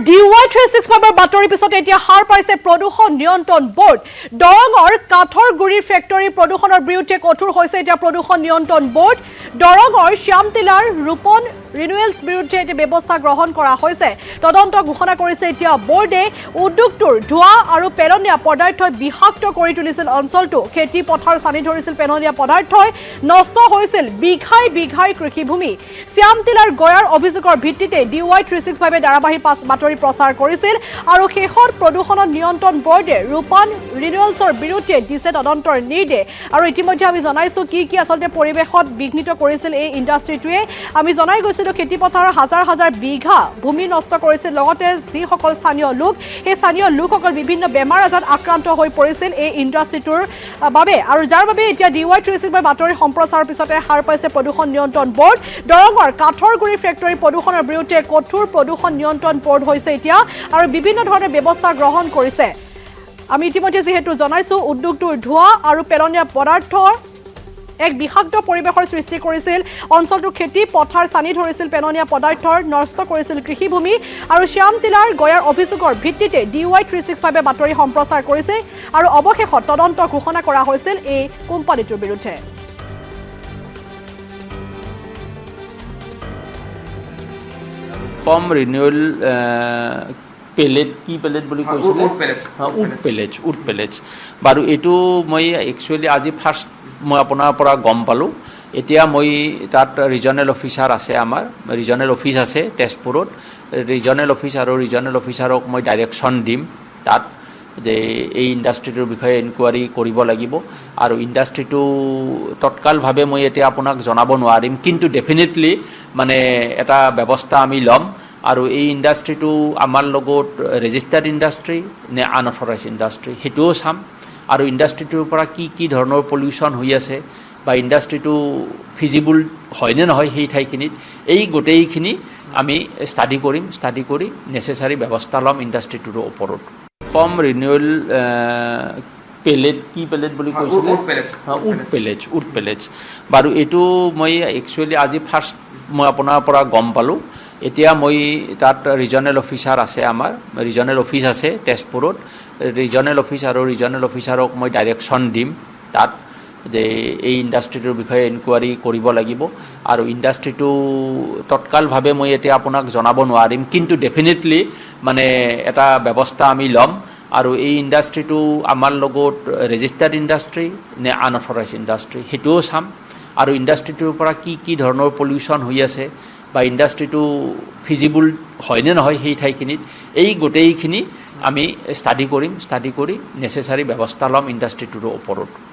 DY365 বাতৰি পিছত এতিয়া হাৰ পাইছে প্ৰদূষণ নিয়ন্ত্ৰণ বোৰ্ড দৰঙৰ কাঠৰ গুৰি ফেক্টৰী প্ৰদূষণৰ বিৰুদ্ধে কঠোৰ হৈছে এতিয়া প্ৰদূষণ নিয়ন্ত্ৰণ বোৰ্ড দৰঙৰ শ্যামটিলাৰ ৰূপন ৰিনুৱেলছ বিৰুদ্ধে এতিয়া ব্যৱস্থা গ্ৰহণ কৰা হৈছে তদন্ত ঘোষণা কৰিছে এতিয়া বোৰ্ডে উদ্যোগটোৰ ধোঁৱা আৰু পেলনীয়া পদাৰ্থই বিষাক্ত কৰি তুলিছিল অঞ্চলটো খেতি পথাৰ সানি ধৰিছিল পেলনীয়া পদাৰ্থই নষ্ট হৈছিল বিঘাই বিঘাই কৃষিভূমি শ্যামটিলাৰ গয়াৰ অভিযোগৰ ভিত্তিতে DY365 ধাৰাবাহিক বাতৰি প্ৰচাৰ কৰিছিল আৰু শেষত প্ৰদূষণ নিয়ন্ত্ৰণ বোৰ্ডে ৰূপন ৰিনুৱেলছৰ বিৰুদ্ধে দিছে তদন্তৰ নিৰ্দেশ আৰু ইতিমধ্যে আমি জনাইছো কি আসলতে পৰিবেশত বিঘ্নিত কৰিছিল এই ইণ্ডাষ্ট্ৰিটোৱে আমি জনাই গৈছিল খেতি পথাৰৰ হাজাৰ হাজাৰ বিঘা ভূমি নষ্ট কৰিছিল লগতে যিসকল স্থানীয় লোক এই স্থানীয় লোকসকল বিভিন্ন বেমাৰ আজাৰত আক্ৰান্ত হৈ পৰিছিল এই ইণ্ডাষ্ট্ৰিটোৰ বাবে আৰু যাৰ বাবে এতিয়া DY365 বাতৰি সম্প্ৰচাৰৰ পিছতে হাৰ পাইছে প্ৰদূষণ নিয়ন্ত্ৰণ বোৰ্ড দৰঙৰ কাঠৰ গুৰি ফেক্টৰী প্ৰদূষণৰ বিৰুদ্ধে কঠোৰ প্ৰদূষণ নিয়ন্ত্ৰণ বোৰ্ড হৈছে এতিয়া আৰু বিভিন্ন ধৰণৰ ব্যৱস্থা গ্ৰহণ কৰিছে আমি ইতিমধ্যে যেহেতু জনাইছো উদ্যোগটোৰ ধোঁৱা আৰু পেলনীয়া পদাৰ্থৰ এক বিষাক্ত পৰিবেশৰ সৃষ্টি কৰিছিল অঞ্চলটো খেতি পথাৰ সানি ধৰিছিল পেলনীয়া পদাৰ্থৰ নষ্ট কৰিছিল কৃষিভূমি আৰু শ্যামটিলাৰ গয়াৰ অভিযোগৰ ভিত্তিতে DY365 বাতৰি সম্প্ৰচাৰ কৰিছে আৰু অৱশেষত তদন্ত ঘোষণা কৰা হৈছিল এই কোম্পানীটোৰ বিৰুদ্ধে পম ৰিনিউৱেল পেলেট কি পেলেট বুলি কৈছিল উড পেলেটছ বাৰু এইটো মই একচুৱেলি আজি ফাৰ্ষ্ট মই আপোনাৰ পৰা গম পালোঁ এতিয়া মই তাত ৰিজনেল অফিচাৰ আছে আমাৰ ৰিজনেল অফিচ আছে তেজপুৰত ৰিজনেল অফিচ আৰু ৰিজনেল অফিচাৰক মই ডাইৰেকশ্যন দিম তাত যে এই ইণ্ডাষ্ট্ৰিটোৰ বিষয়ে ইনকুৱাৰী কৰিব লাগিব আৰু ইণ্ডাষ্ট্ৰিটো তৎকালভাৱে মই এতিয়া আপোনাক জনাব নোৱাৰিম কিন্তু ডেফিনেটলি মানে এটা ব্যৱস্থা আমি ল'ম আৰু এই ইণ্ডাষ্ট্ৰিটো আমাৰ লগত ৰেজিষ্টাৰ্ড ইণ্ডাষ্ট্ৰি নে আনঅথৰাইজ ইণ্ডাষ্ট্ৰি সেইটোও চাম আৰু ইণ্ডাষ্ট্ৰিটোৰ পৰা কি ধৰণৰ পলিউশ্যন হৈ আছে বা ইণ্ডাষ্ট্ৰিটো ফিজিবল হয়নে নহয় সেই ঠাইখিনিত এই গোটেইখিনি আমি ষ্টাডি কৰি নেচেচাৰী ব্যৱস্থা ল'ম ইণ্ডাষ্ট্ৰিটোৰ ওপৰত পম ৰিনিউৱেল পেলেট কি পেলেট বুলি কৈছিল উড পেলেটছ বাৰু এইটো মই একচুৱেলি আজি ফাৰ্ষ্ট মই আপোনাৰ পৰা গম পালোঁ এতিয়া মই তাত ৰিজনেল অফিচাৰ আছে আমাৰ ৰিজনেল অফিচ আছে তেজপুৰত ৰিজনেল অফিচ আৰু ৰিজনেল অফিচাৰক মই ডাইৰেকশ্যন দিম তাত যে এই ইণ্ডাষ্ট্ৰিটোৰ বিষয়ে ইনকুৱাৰী কৰিব লাগিব আৰু ইণ্ডাষ্ট্ৰিটো তৎকালভাৱে মই এতিয়া আপোনাক জনাব নোৱাৰিম কিন্তু ডেফিনেটলি মানে এটা ব্যৱস্থা আমি ল'ম আৰু এই ইণ্ডাষ্ট্ৰিটো আমাৰ লগত ৰেজিষ্টাৰ্ড ইণ্ডাষ্ট্ৰি নে আনঅথৰাইজ ইণ্ডাষ্ট্ৰি সেইটোও চাম আৰু ইণ্ডাষ্ট্ৰিটোৰ পৰা কি ধৰণৰ পলিউশ্যন হৈ আছে বা ইণ্ডাষ্ট্ৰিটো ফিজিবল হয়নে নহয় সেই ঠাইখিনিত এই গোটেইখিনি আমি ষ্টাডি কৰি নেচেচাৰী ব্যৱস্থা ল'ম ইণ্ডাষ্ট্ৰিটোৰ ওপৰত